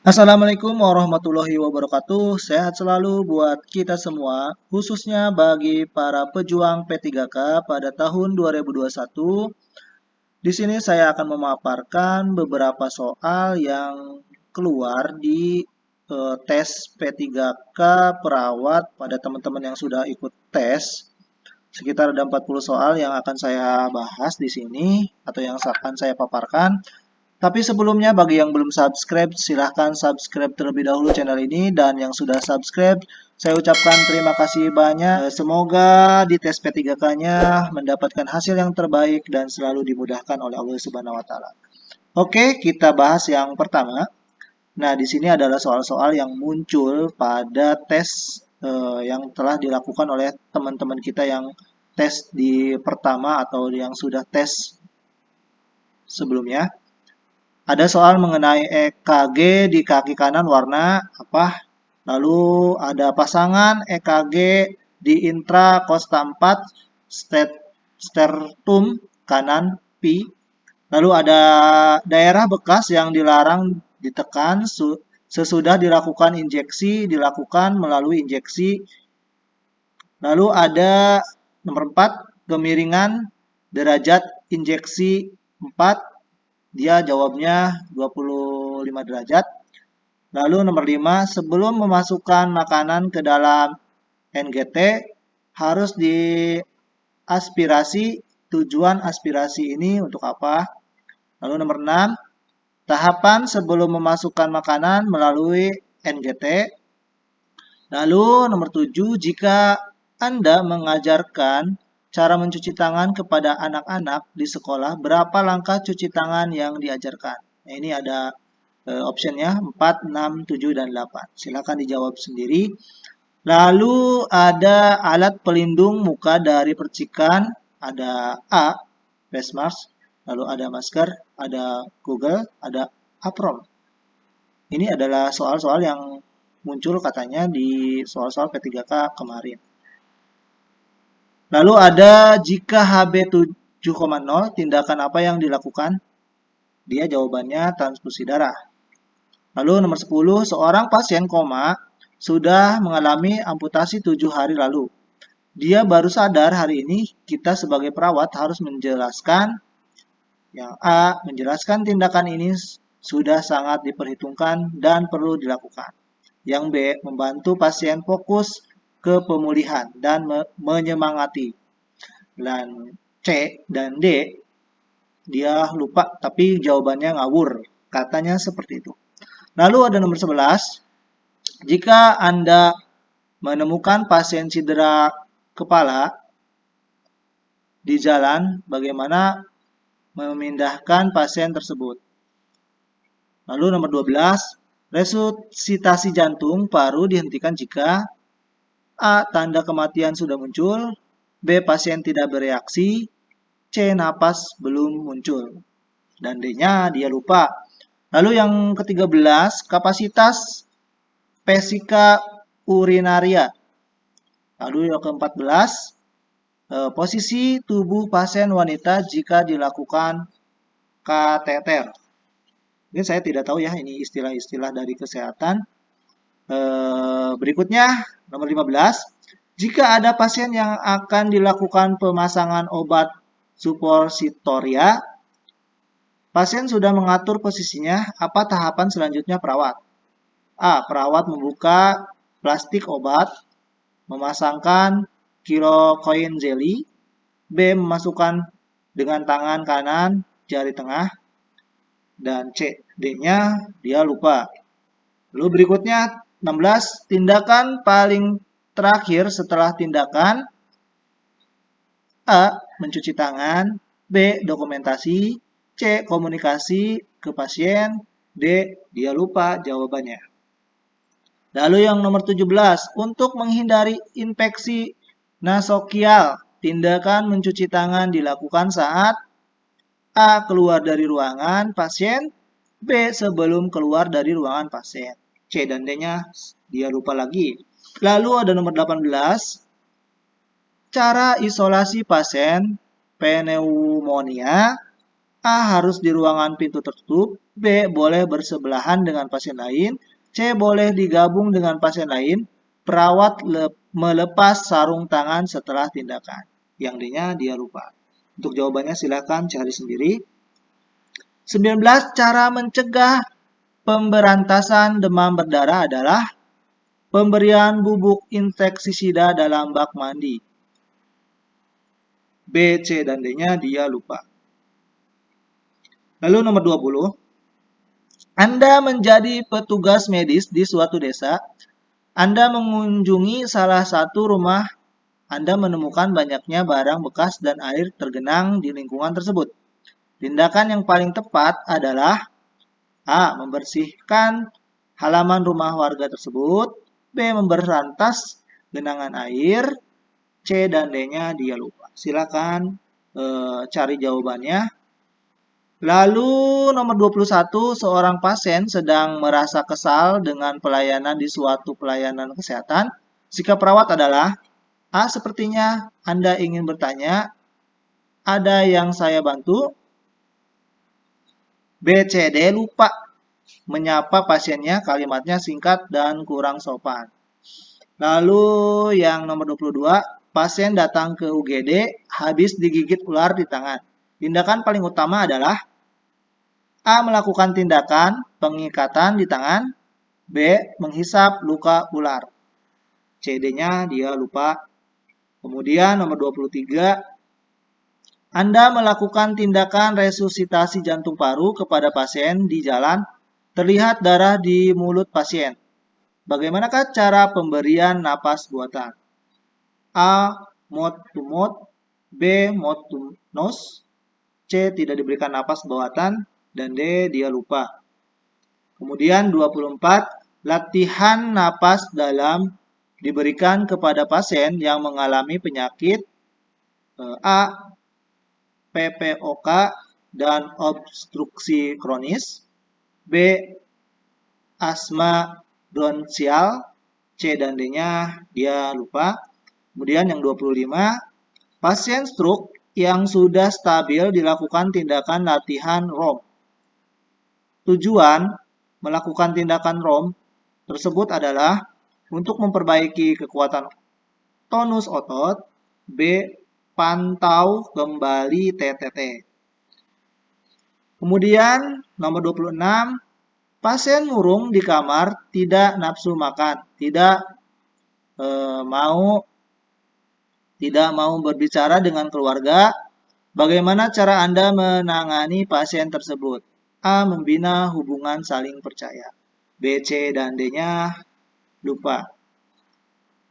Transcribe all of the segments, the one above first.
Assalamualaikum warahmatullahi wabarakatuh. Sehat selalu buat kita semua, khususnya bagi para pejuang P3K pada tahun 2021. Di sini saya akan memaparkan beberapa soal yang keluar di tes P3K perawat pada teman-teman yang sudah ikut tes. Sekitar ada 40 soal yang akan saya bahas di sini atau yang akan saya paparkan. Tapi sebelumnya bagi yang belum subscribe, silahkan subscribe terlebih dahulu channel ini. Dan yang sudah subscribe, saya ucapkan terima kasih banyak. Semoga di tes P3K-nya mendapatkan hasil yang terbaik dan selalu dimudahkan oleh Allah Subhanahu wa Ta'ala. Oke, kita bahas yang pertama. Nah, di sini adalah soal-soal yang muncul pada tes yang telah dilakukan oleh teman-teman kita yang tes di pertama atau yang sudah tes sebelumnya. Ada soal mengenai EKG di kaki kanan warna apa? Lalu ada pasangan EKG di intrakosta 4 stertum kanan P. Lalu ada daerah bekas yang dilarang ditekan sesudah dilakukan injeksi, dilakukan melalui injeksi. Lalu ada nomor 4, kemiringan derajat injeksi 4. Dia jawabnya 25 derajat. Lalu nomor 5, sebelum memasukkan makanan ke dalam NGT harus diaspirasi. Tujuan aspirasi ini untuk apa? Lalu nomor 6, tahapan sebelum memasukkan makanan melalui NGT. Lalu nomor 7, jika Anda mengajarkan cara mencuci tangan kepada anak-anak di sekolah, berapa langkah cuci tangan yang diajarkan? Nah, ini ada optionnya 4, 6, 7, dan 8. Silakan dijawab sendiri. Lalu ada alat pelindung muka dari percikan, ada A, face mask, lalu ada masker, ada Google, ada apron. Ini adalah soal-soal yang muncul katanya di soal-soal P3K kemarin. Lalu ada jika HB 7,0, tindakan apa yang dilakukan? Dia jawabannya transfusi darah. Lalu nomor 10, seorang pasien koma sudah mengalami amputasi 7 hari lalu. Dia baru sadar hari ini, kita sebagai perawat harus menjelaskan yang A, menjelaskan tindakan ini sudah sangat diperhitungkan dan perlu dilakukan. Yang B, membantu pasien fokus ke pemulihan dan menyemangati. Dan C dan D, dia lupa tapi jawabannya ngawur. Katanya seperti itu. Lalu ada nomor 11, jika Anda menemukan pasien cedera kepala di jalan, bagaimana memindahkan pasien tersebut? Lalu nomor 12, resusitasi jantung paru dihentikan jika A, tanda kematian sudah muncul, B, pasien tidak bereaksi, C, napas belum muncul, dan D-nya dia lupa. Lalu yang ke-13, kapasitas vesika urinaria. Lalu yang ke-14, posisi tubuh pasien wanita jika dilakukan kateter. Ini saya tidak tahu ya, ini istilah-istilah dari kesehatan. Berikutnya, nomor 15. Jika ada pasien yang akan dilakukan pemasangan obat suppositoria, pasien sudah mengatur posisinya, apa tahapan selanjutnya perawat? A, perawat membuka plastik obat, memasangkan koin jelly. B, memasukkan dengan tangan kanan jari tengah. Dan C, D-nya dia lupa. Lalu berikutnya 16, tindakan paling terakhir setelah tindakan A, mencuci tangan, B, dokumentasi, C, komunikasi ke pasien, D, dia lupa jawabannya. Lalu yang nomor 17, untuk menghindari infeksi nasokial, tindakan mencuci tangan dilakukan saat A, keluar dari ruangan pasien, B, sebelum keluar dari ruangan pasien. C dan D-nya dia lupa lagi. Lalu ada nomor 18, cara isolasi pasien pneumonia. A. Harus di ruangan pintu tertutup. B. Boleh bersebelahan dengan pasien lain. C. Boleh digabung dengan pasien lain. Perawat melepas sarung tangan setelah tindakan. Yang D-nya dia lupa. Untuk jawabannya silakan cari sendiri. 19. Cara mencegah pemberantasan demam berdarah adalah pemberian bubuk insektisida dalam bak mandi. B, C, dan D-nya dia lupa. Lalu nomor 20. Anda menjadi petugas medis di suatu desa. Anda mengunjungi salah satu rumah. Anda menemukan banyaknya barang bekas dan air tergenang di lingkungan tersebut. Tindakan yang paling tepat adalah A. Membersihkan halaman rumah warga tersebut. B. Memberantas genangan air. C dan D-nya dia lupa. Silakan cari jawabannya. Lalu nomor 21, seorang pasien sedang merasa kesal dengan pelayanan di suatu pelayanan kesehatan. Sikap perawat adalah A. Sepertinya Anda ingin bertanya, ada yang saya bantu? B, C, D lupa menyapa pasiennya, kalimatnya singkat dan kurang sopan. Lalu yang nomor 22, pasien datang ke UGD habis digigit ular di tangan. Tindakan paling utama adalah A. Melakukan tindakan pengikatan di tangan. B. Menghisap luka ular. C, D-nya dia lupa. Kemudian nomor 23, Anda melakukan tindakan resusitasi jantung paru kepada pasien di jalan. Terlihat darah di mulut pasien. Bagaimanakah cara pemberian napas buatan? A. Mouth to mouth. B. Mouth to nose. C. Tidak diberikan napas buatan. Dan D. Dia lupa. Kemudian 24. Latihan napas dalam diberikan kepada pasien yang mengalami penyakit A. PPOK dan obstruksi kronis. B. Asma bronchial. C dan D-nya dia lupa. Kemudian yang 25, pasien stroke yang sudah stabil dilakukan tindakan latihan ROM. Tujuan melakukan tindakan ROM tersebut adalah untuk memperbaiki kekuatan tonus otot. B. Pantau kembali TTT. Kemudian nomor 26, pasien murung di kamar tidak nafsu makan, tidak mau berbicara dengan keluarga. Bagaimana cara Anda menangani pasien tersebut? A. Membina hubungan saling percaya. B, C, dan D-nya lupa.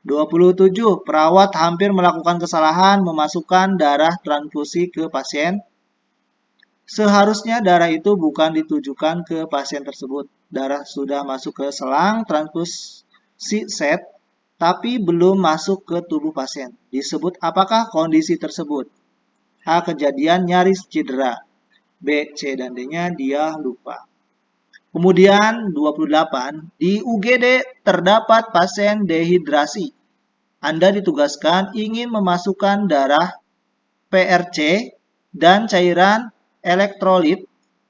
27. Perawat hampir melakukan kesalahan memasukkan darah transfusi ke pasien. Seharusnya darah itu bukan ditujukan ke pasien tersebut. Darah sudah masuk ke selang transfusi set, tapi belum masuk ke tubuh pasien. Disebut apakah kondisi tersebut? A. Kejadian nyaris cedera. B, C, dan D-nya dia lupa. Kemudian 28. Di UGD terdapat pasien dehidrasi. Anda ditugaskan ingin memasukkan darah PRC dan cairan elektrolit.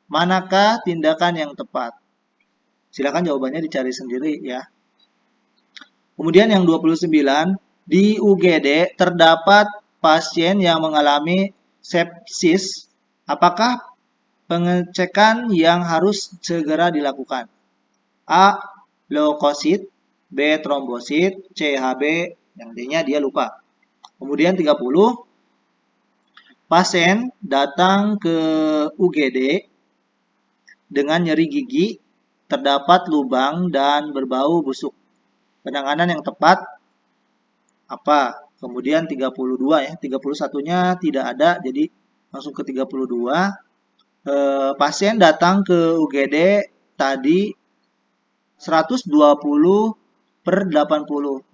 Manakah tindakan yang tepat? Silakan jawabannya dicari sendiri ya. Kemudian yang 29, di UGD terdapat pasien yang mengalami sepsis. Apakah pengecekan yang harus segera dilakukan? A. Leukosit. B. Trombosit. C. HB. Yang D-nya dia lupa. Kemudian 30, pasien datang ke UGD dengan nyeri gigi, terdapat lubang dan berbau busuk. Penanganan yang tepat apa? Kemudian 32 ya, 31-nya tidak ada, jadi langsung ke 32. Pasien datang ke UGD tadi 120/80,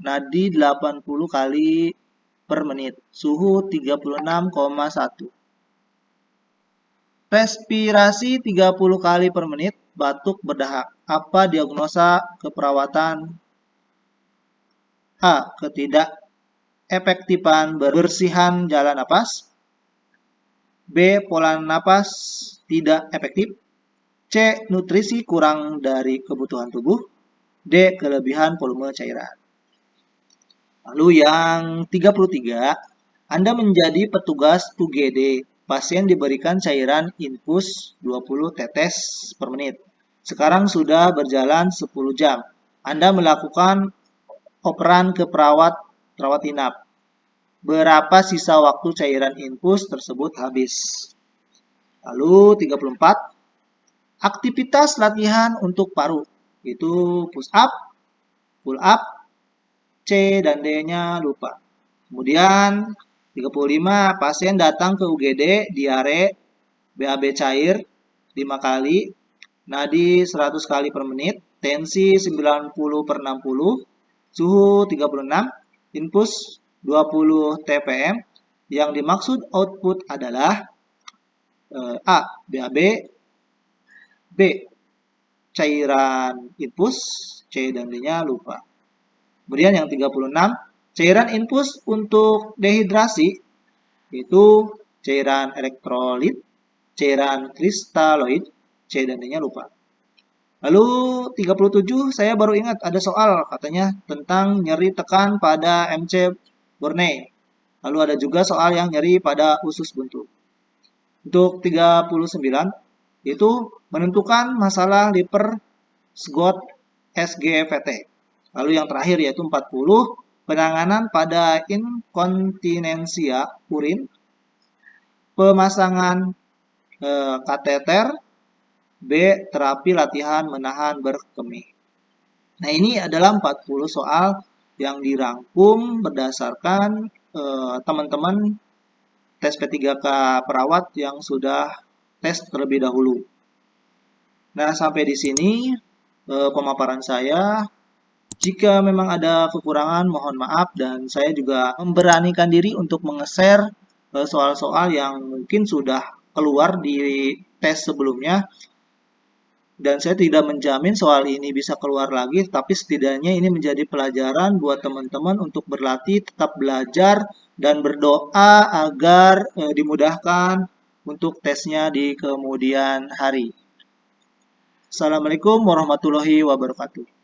nadi 80 kali per menit, suhu 36,1. Respirasi 30 kali per menit, batuk berdahak. Apa diagnosa keperawatan? A. Ketidakefektifan bersihan jalan napas. B. Pola napas tidak efektif, C. Nutrisi kurang dari kebutuhan tubuh, D. Kelebihan volume cairan. Lalu yang 33, Anda menjadi petugas UGD. Pasien diberikan cairan infus 20 tetes per menit. Sekarang sudah berjalan 10 jam. Anda melakukan operan ke rawat inap. Berapa sisa waktu cairan infus tersebut habis? Lalu 34, aktivitas latihan untuk paru. Itu push up, pull up, C dan D-nya lupa. Kemudian 35, pasien datang ke UGD, diare, BAB cair 5 kali, nadi 100 kali per menit, tensi 90/60, suhu 36, infus 20 TPM. Yang dimaksud output adalah A. BAB, B. Cairan infus, C dan D-nya lupa. Kemudian yang 36, cairan infus untuk dehidrasi itu cairan elektrolit, cairan kristaloid, C dan D-nya lupa. Lalu 37, saya baru ingat ada soal katanya tentang nyeri tekan pada MC Borneo. Lalu ada juga soal yang nyeri pada usus buntu. Untuk 39, itu menentukan masalah liver SGOT SGVT. Lalu yang terakhir yaitu 40, penanganan pada inkontinensia urin, pemasangan kateter, B. Terapi latihan menahan berkemih. Nah, ini adalah 40 soal yang dirangkum berdasarkan teman-teman tes P3K perawat yang sudah tes terlebih dahulu. Nah, sampai di sini pemaparan saya. Jika memang ada kekurangan, mohon maaf, dan saya juga memberanikan diri untuk menge-share soal-soal yang mungkin sudah keluar di tes sebelumnya. Dan saya tidak menjamin soal ini bisa keluar lagi, tapi setidaknya ini menjadi pelajaran buat teman-teman untuk berlatih, tetap belajar, dan berdoa agar dimudahkan untuk tesnya di kemudian hari. Assalamualaikum warahmatullahi wabarakatuh.